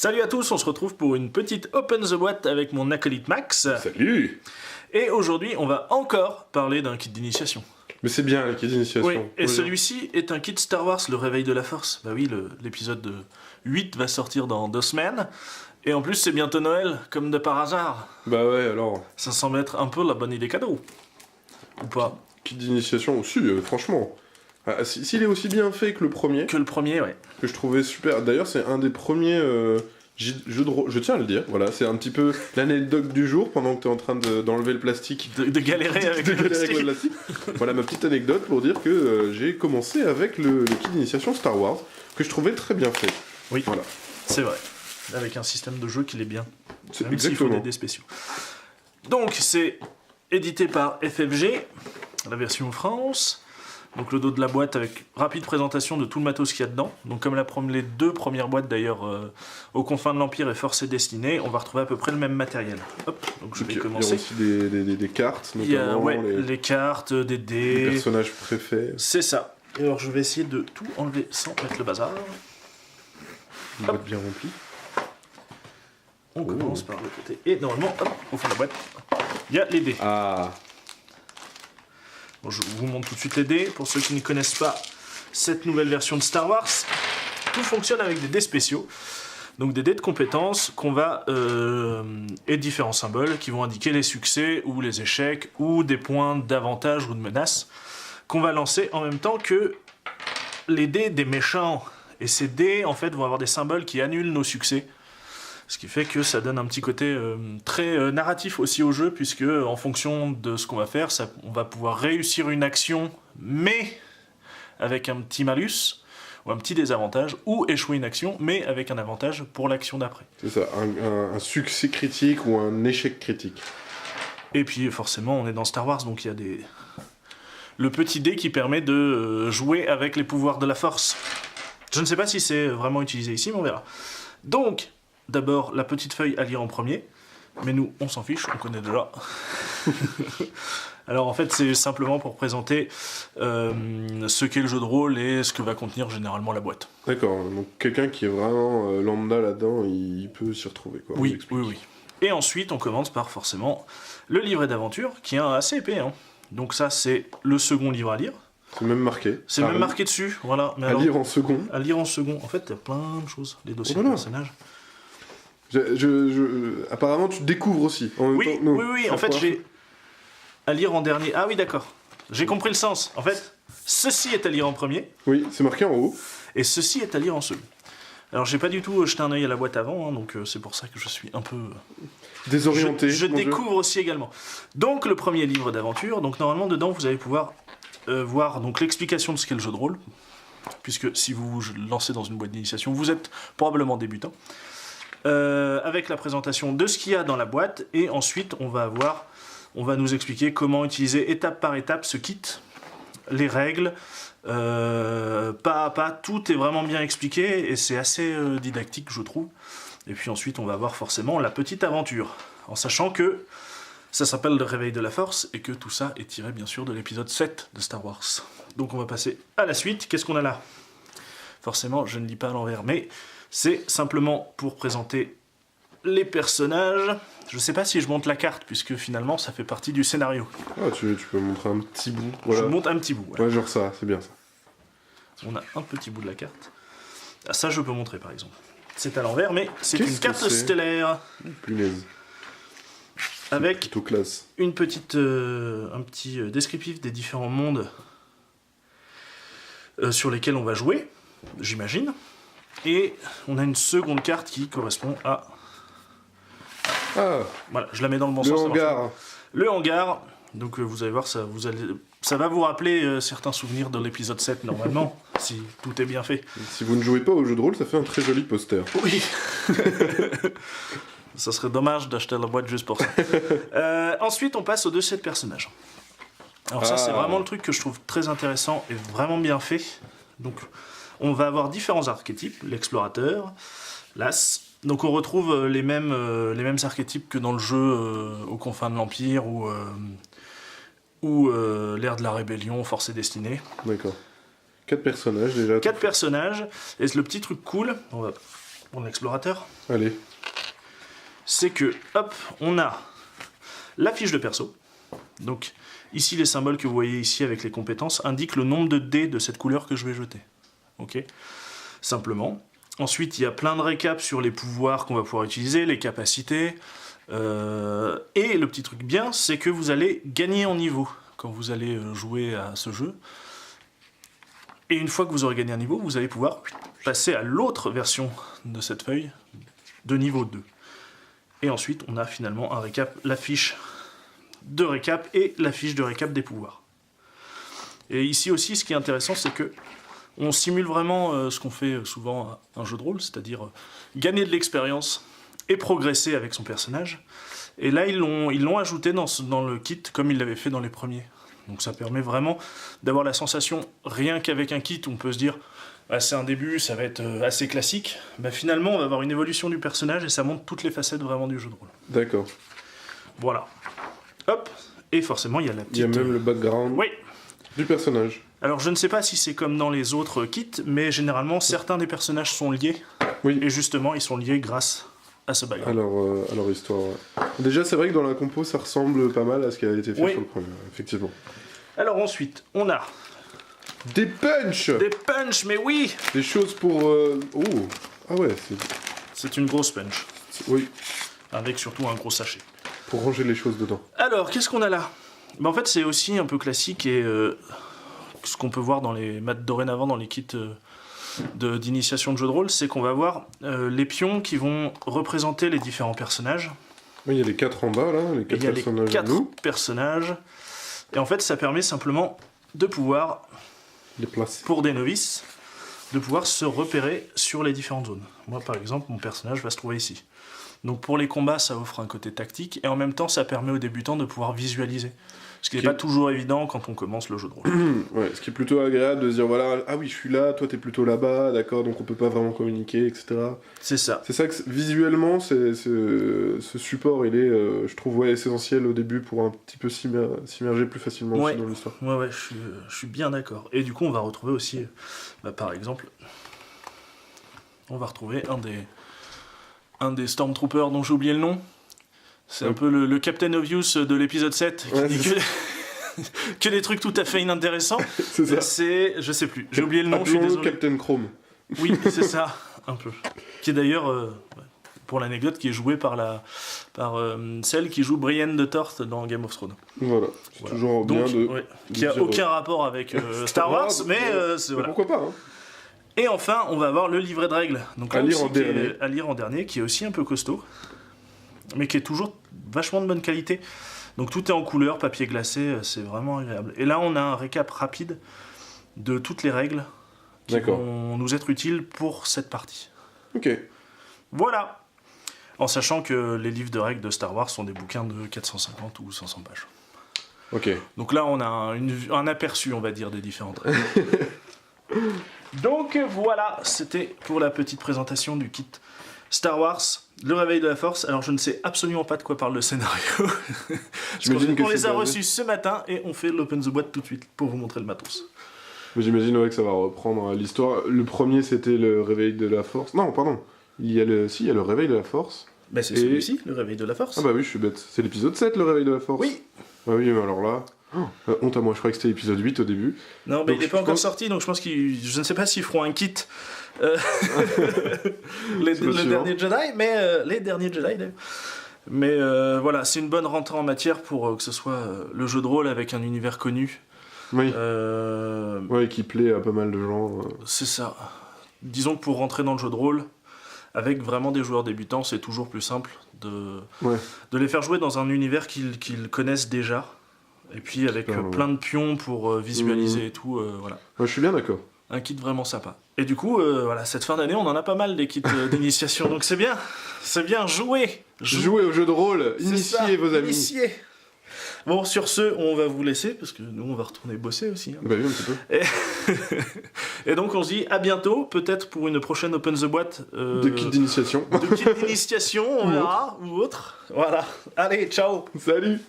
Salut à tous, on se retrouve pour une petite Open the Boîte avec mon acolyte Max. Salut. Et aujourd'hui, on va encore parler d'un kit d'initiation. Mais c'est bien, le kit d'initiation. Oui, et celui-ci est un kit Star Wars, le réveil de la force. Bah oui, l'épisode 8 va sortir dans 2 semaines. Et en plus, c'est bientôt Noël, comme de par hasard. Bah ouais, alors. Ça semble être un peu la bonne idée cadeau. Ou pas? Kit d'initiation aussi, franchement. Ah, s'il est aussi bien fait que le premier. Que le premier, ouais. Que je trouvais super. D'ailleurs, c'est un des premiers jeux de rôle. Je tiens à le dire, voilà. C'est un petit peu l'anecdote du jour pendant que tu es en train d'enlever le plastique. De galérer avec le plastique. Voilà ma petite anecdote pour dire que j'ai commencé avec le kit d'initiation Star Wars, que je trouvais très bien fait. Oui, voilà. C'est vrai. Avec un système de jeu qui l'est bien. C'est même s'il faut des dés spéciaux. Donc, c'est édité par FFG, la version France. Donc le dos de la boîte avec rapide présentation de tout le matos qu'il y a dedans. Donc comme les 2 premières boîtes d'ailleurs aux confins de l'Empire et Force et Destinée, on va retrouver à peu près le même matériel. Hop, donc je vais commencer. Il y a aussi des cartes, notamment. Il y a les cartes, des dés. Les personnages préfets. C'est ça. Et alors je vais essayer de tout enlever sans mettre le bazar. Une boîte bien remplie. On commence par le côté. Et normalement, hop, au fond de la boîte, il y a les dés. Ah. Bon, je vous montre tout de suite les dés. Pour ceux qui ne connaissent pas cette nouvelle version de Star Wars, tout fonctionne avec des dés spéciaux. Donc des dés de compétences qu'on va et différents symboles qui vont indiquer les succès ou les échecs ou des points d'avantage ou de menace qu'on va lancer en même temps que les dés des méchants. Et ces dés en fait vont avoir des symboles qui annulent nos succès. Ce qui fait que ça donne un petit côté très narratif aussi au jeu, puisque en fonction de ce qu'on va faire, on va pouvoir réussir une action, mais avec un petit malus, ou un petit désavantage, ou échouer une action, mais avec un avantage pour l'action d'après. C'est ça, un succès critique ou un échec critique. Et puis forcément, on est dans Star Wars, donc il y a le petit dé qui permet de jouer avec les pouvoirs de la force. Je ne sais pas si c'est vraiment utilisé ici, mais on verra. Donc, d'abord, la petite feuille à lire en premier, mais nous, on s'en fiche, on connaît déjà. Alors en fait, c'est simplement pour présenter ce qu'est le jeu de rôle et ce que va contenir généralement la boîte. D'accord, donc quelqu'un qui est vraiment lambda là-dedans, il peut s'y retrouver, quoi. Oui. Et ensuite, on commence par forcément le livret d'aventure, qui est assez épais. Hein. Donc ça, c'est le second livre à lire. C'est même marqué. C'est même marqué dessus, voilà. Mais lire en second. À lire en second. En fait, il y a plein de choses, les dossiers de personnages. Apparemment, tu découvres aussi. Oui, en fait, j'ai à lire en dernier. Ah oui, d'accord. J'ai compris le sens. En fait, ceci est à lire en premier. Oui, c'est marqué en haut. Et ceci est à lire en second. Alors, j'ai pas du tout jeté un œil à la boîte avant, hein, donc c'est pour ça que je suis un peu désorienté. Je découvre aussi également. Donc, le premier livre d'aventure. Donc, normalement, dedans, vous allez pouvoir voir donc l'explication de ce qu'est le jeu de rôle, puisque si vous vous lancez dans une boîte d'initiation, vous êtes probablement débutant. Avec la présentation de ce qu'il y a dans la boîte, et ensuite on va nous expliquer comment utiliser étape par étape ce kit, les règles, pas à pas, tout est vraiment bien expliqué et c'est assez didactique, je trouve. Et puis ensuite on va voir forcément la petite aventure, en sachant que ça s'appelle le réveil de la force et que tout ça est tiré bien sûr de l'épisode 7 de Star Wars. Donc on va passer à la suite. Qu'est-ce qu'on a là? Forcément je ne lis pas à l'envers, mais c'est simplement pour présenter les personnages. Je ne sais pas si je monte la carte, puisque finalement ça fait partie du scénario. Ah, tu peux montrer un petit bout. Voilà. Je monte un petit bout. Ouais, genre ça, c'est bien ça. On a un petit bout de la carte. Ah, ça je peux montrer par exemple. C'est à l'envers, mais c'est une carte stellaire. Punaise. Avec plutôt classe. Une petite, un petit descriptif des différents mondes sur lesquels on va jouer, j'imagine. Et on a une seconde carte qui correspond à... Ah. Voilà, je la mets dans le bon sens. Le hangar. Le hangar. Donc vous allez voir, ça va vous rappeler certains souvenirs de l'épisode 7 normalement, si tout est bien fait. Si vous ne jouez pas au jeu de rôle, ça fait un très joli poster. Oui. Ça serait dommage d'acheter la boîte juste pour ça. Ensuite, on passe au dossier de personnages. Alors ça, c'est vraiment le truc que je trouve très intéressant et vraiment bien fait. Donc, on va avoir différents archétypes, l'explorateur, l'as. Donc on retrouve les mêmes archétypes que dans le jeu aux confins de l'Empire ou l'ère de la rébellion, Force et Destinée. D'accord. 4 personnages déjà. 4 personnages. Et le petit truc cool, on va pour l'explorateur, Allez. c'est que, hop, on a la fiche de perso. Donc, ici, les symboles que vous voyez ici avec les compétences indiquent le nombre de dés de cette couleur que je vais jeter. Ok ? Simplement. Ensuite, il y a plein de récaps sur les pouvoirs qu'on va pouvoir utiliser, les capacités. Et le petit truc bien, c'est que vous allez gagner en niveau quand vous allez jouer à ce jeu. Et une fois que vous aurez gagné un niveau, vous allez pouvoir passer à l'autre version de cette feuille de niveau 2. Et ensuite, on a finalement un récap, la fiche de récap et la fiche de récap des pouvoirs. Et ici aussi, ce qui est intéressant, c'est que on simule vraiment ce qu'on fait souvent à un jeu de rôle, c'est-à-dire gagner de l'expérience et progresser avec son personnage. Et là, ils l'ont ajouté dans le kit comme ils l'avaient fait dans les premiers. Donc ça permet vraiment d'avoir la sensation, rien qu'avec un kit, on peut se dire ah, c'est un début, ça va être assez classique. Bah, finalement, on va avoir une évolution du personnage et ça montre toutes les facettes vraiment du jeu de rôle. D'accord. Voilà. Hop. Et forcément, il y a la petite... Il y a même le background Oui. du personnage. Alors, je ne sais pas si c'est comme dans les autres kits, mais généralement, certains des personnages sont liés. Oui. Et justement, ils sont liés grâce à ce background. À leur histoire. Ouais. Déjà, c'est vrai que dans la compo, ça ressemble pas mal à ce qui a été fait Oui. sur le premier, effectivement. Alors ensuite, on a Des punchs. des punch, mais oui. Des choses pour... Oh. Ah ouais, C'est une grosse punch, oui, avec surtout un gros sachet. pour ranger les choses dedans. Alors, qu'est-ce qu'on a là ? Ben, en fait, c'est aussi un peu classique et ce qu'on peut voir dans les dorénavant dans les kits d'initiation de jeu de rôle, c'est qu'on va avoir les pions qui vont représenter les différents personnages. Oui, il y a les 4 en bas, là, les 4 Il y a les personnages à 4 nous. personnages. Et en fait, ça permet simplement de pouvoir, Les places. pour des novices, de pouvoir se repérer sur les différentes zones. Moi, par exemple, mon personnage va se trouver ici. Donc pour les combats, ça offre un côté tactique, et en même temps, ça permet aux débutants de pouvoir visualiser. Ce qui n'est pas toujours évident quand on commence le jeu de rôle. Ouais, ce qui est plutôt agréable de se dire, voilà, ah oui, je suis là, toi t'es plutôt là-bas, d'accord, donc on peut pas vraiment communiquer, etc. C'est ça. C'est ça que, visuellement, ce support, il est, je trouve, ouais, essentiel au début pour un petit peu s'immerger plus facilement Ouais. aussi dans l'histoire. Ouais, je suis bien d'accord. Et du coup, on va retrouver aussi, par exemple, on va retrouver un des Stormtroopers dont j'ai oublié le nom. C'est un peu le Captain Obvious de l'épisode 7, qui Ouais, dit que des trucs tout à fait inintéressants. C'est ça. C'est, je sais plus, j'ai oublié le nom, je suis Appelons-le désolé. Captain Chrome. Oui, c'est ça, un peu. Qui est d'ailleurs, pour l'anecdote, qui est joué par celle qui joue Brienne de Tarth dans Game of Thrones. Voilà, c'est Voilà. toujours bien Donc, de... ouais, de qui a dire, aucun rapport avec Star Wars, mais c'est mais voilà. pourquoi pas, hein. Et enfin, on va avoir le livret de règles. Donc, À là lire aussi, en dernier. à lire en dernier, qui est aussi un peu costaud, mais qui est toujours vachement de bonne qualité. Donc tout est en couleur, papier glacé, c'est vraiment agréable. Et là, on a un récap rapide de toutes les règles qui D'accord. vont nous être utiles pour cette partie. Ok. Voilà. En sachant que les livres de règles de Star Wars sont des bouquins de 450 ou 500 pages. Ok. Donc là, on a un aperçu, on va dire, des différentes règles. Donc voilà, c'était pour la petite présentation du kit Star Wars, le réveil de la force. Alors je ne sais absolument pas de quoi parle le scénario. J'imagine que on les c'est a basé- reçus ce matin et on fait l'open the boîte tout de suite pour vous montrer le matos. Mais j'imagine ouais, que ça va reprendre l'histoire. Le premier, c'était le réveil de la force. Non, pardon. Il y a le réveil de la force. Ben c'est Et- celui-ci, le réveil de la force. Ah bah oui, je suis bête. C'est l'épisode 7, le réveil de la force. Oui. Ah oui, mais alors là... honte à moi, je croyais que c'était l'épisode 8 au début. Non, mais Donc, il n'est je pas encore pense- sorti, donc je pense je ne sais pas s'ils feront un kit le sûr. dernier Jedi, mais les derniers Jedi d'ailleurs. Mais voilà, c'est une bonne rentrée en matière pour que ce soit le jeu de rôle avec un univers connu. Oui. Euh, Ouais, qui plaît à pas mal de gens. C'est ça. Disons que pour rentrer dans le jeu de rôle, avec vraiment des joueurs débutants, c'est toujours plus simple Ouais. de les faire jouer dans un univers qu'ils connaissent déjà. Et puis avec Clairement. plein de pions pour visualiser et tout, voilà. Ouais, je suis bien d'accord. Un kit vraiment sympa. Et du coup, voilà, cette fin d'année, on en a pas mal des kits d'initiation, donc c'est bien, jouez. Jouez au jeu de rôle, C'est ça, initiez vos amis. initiez. Bon, sur ce, on va vous laisser, parce que nous, on va retourner bosser aussi. Hein. Bah oui, un petit peu. Et donc, on se dit à bientôt, peut-être pour une prochaine Open the Boîte. De kit d'initiation. De kit d'initiation, on verra, ou autre. Voilà. Allez, ciao. Salut.